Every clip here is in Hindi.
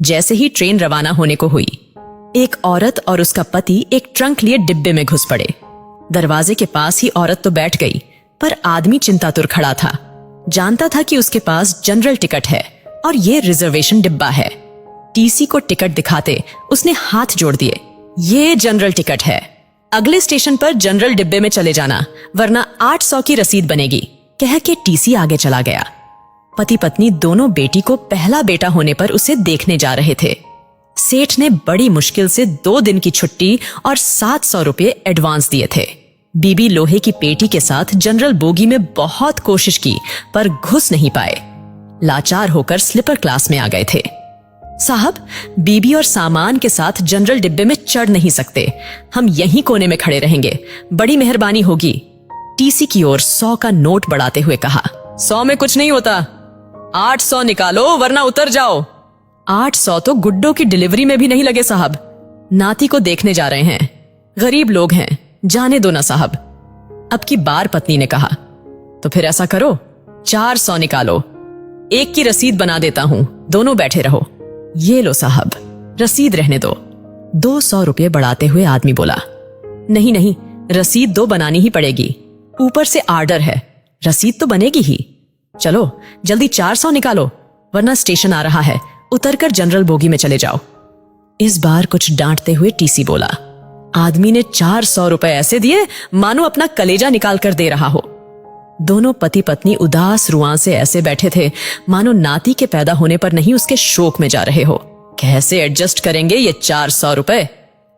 जैसे ही ट्रेन रवाना होने को हुई, एक औरत और उसका पति एक ट्रंक लिए डिब्बे में घुस पड़े। दरवाजे के पास ही औरत तो बैठ गई, पर आदमी चिंतातुर खड़ा था। जानता था कि उसके पास जनरल टिकट है और ये रिजर्वेशन डिब्बा है। टीसी को टिकट दिखाते उसने हाथ जोड़ दिए। ये जनरल टिकट है, अगले स्टेशन पर जनरल डिब्बे में चले जाना, वरना 800 की रसीद बनेगी, कह के टीसी आगे चला गया। पति पत्नी दोनों बेटी को पहला बेटा होने पर उसे देखने जा रहे थे। सेठ ने बड़ी मुश्किल से 2 दिन की छुट्टी और 700 रुपये एडवांस दिए थे। बीबी लोहे की पेटी के साथ जनरल बोगी में बहुत कोशिश की, पर घुस नहीं पाए। लाचार होकर स्लीपर क्लास में आ गए थे। साहब, बीबी और सामान के साथ जनरल डिब्बे में चढ़ नहीं सकते, हम यहीं कोने में खड़े रहेंगे, बड़ी मेहरबानी होगी। टीसी की ओर 100 का नोट बढ़ाते हुए कहा। 100 में कुछ नहीं होता, 800 निकालो वरना उतर जाओ। 800 तो गुड्डो की डिलीवरी में भी नहीं लगे साहब, नाती को देखने जा रहे हैं, गरीब लोग हैं, जाने दो ना साहब। अब की बार पत्नी ने कहा, तो फिर ऐसा करो 400 निकालो, एक की रसीद बना देता हूं, दोनों बैठे रहो। ये लो साहब, रसीद रहने दो। 200 रुपये बढ़ाते हुए आदमी बोला, नहीं नहीं, रसीद 2 बनानी ही पड़ेगी, ऊपर से आर्डर है, रसीद तो बनेगी ही। चलो जल्दी 400 निकालो, वरना स्टेशन आ रहा है, उतरकर जनरल बोगी में चले जाओ। इस बार कुछ डांटते हुए टीसी बोला। आदमी ने 400 रुपए ऐसे दिए मानो अपना कलेजा निकाल कर दे रहा हो। दोनों पति पत्नी उदास रुआं से ऐसे बैठे थे मानो नाती के पैदा होने पर नहीं उसके शोक में जा रहे हो। कैसे एडजस्ट करेंगे ये 400 रुपए?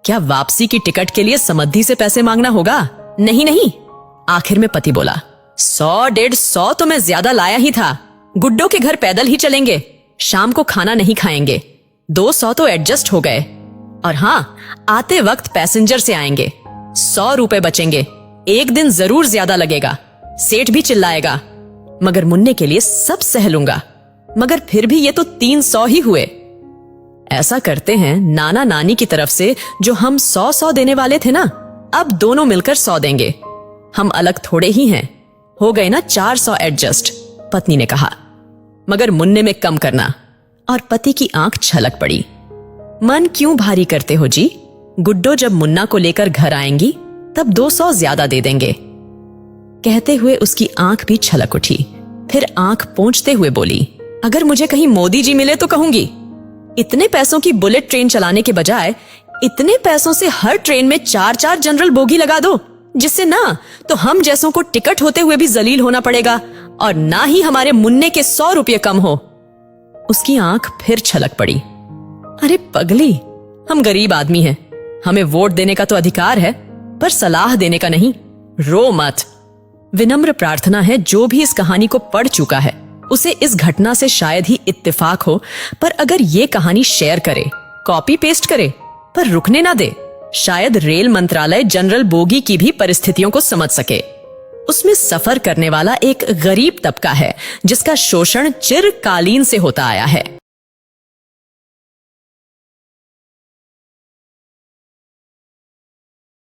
क्या वापसी की टिकट के लिए समद्धि से पैसे मांगना होगा? नहीं नहीं। आखिर में पति बोला, 100-150 तो मैं ज्यादा लाया ही था, गुड्डो के घर पैदल ही चलेंगे, शाम को खाना नहीं खाएंगे, 200 तो एडजस्ट हो गए। और हाँ, आते वक्त पैसेंजर से आएंगे, 100 रुपए बचेंगे, एक दिन जरूर ज्यादा लगेगा, सेठ भी चिल्लाएगा, मगर मुन्ने के लिए सब सह लूंगा। मगर फिर भी ये तो 300 ही हुए। ऐसा करते हैं, नाना नानी की तरफ से जो हम 100 देने वाले थे ना, अब दोनों मिलकर 100 देंगे, हम अलग थोड़े ही हैं, हो गए ना 400 एडजस्ट, पत्नी ने कहा। मगर मुन्ने में कम करना। और पति की आंख छलक पड़ी। मन क्यों भारी करते हो जी, गुड्डो जब मुन्ना को लेकर घर आएंगी तब 200 ज्यादा दे देंगे। कहते हुए उसकी आंख भी छलक उठी। फिर आंख पोंछते हुए बोली, अगर मुझे कहीं मोदी जी मिले तो कहूंगी, इतने पैसों की बुलेट ट्रेन चलाने के बजाय इतने पैसों से हर ट्रेन में 4-4 जनरल बोगी लगा दो, जिससे ना तो हम जैसों को टिकट होते हुए भी जलील होना पड़ेगा और ना ही हमारे मुन्ने के 100 रुपये कम हो। उसकी आंख फिर छलक पड़ी। अरे पगली, हम गरीब आदमी हैं, हमें वोट देने का तो अधिकार है, पर सलाह देने का नहीं। रो मत। विनम्र प्रार्थना है, जो भी इस कहानी को पढ़ चुका है उसे इस घटना से शायद ही इत्तेफाक हो, पर अगर ये कहानी शेयर करे, कॉपी पेस्ट करे, पर रुकने ना दे, शायद रेल मंत्रालय जनरल बोगी की भी परिस्थितियों को समझ सके। उसमें सफर करने वाला एक गरीब तबका है जिसका शोषण चिरकालीन से होता आया है।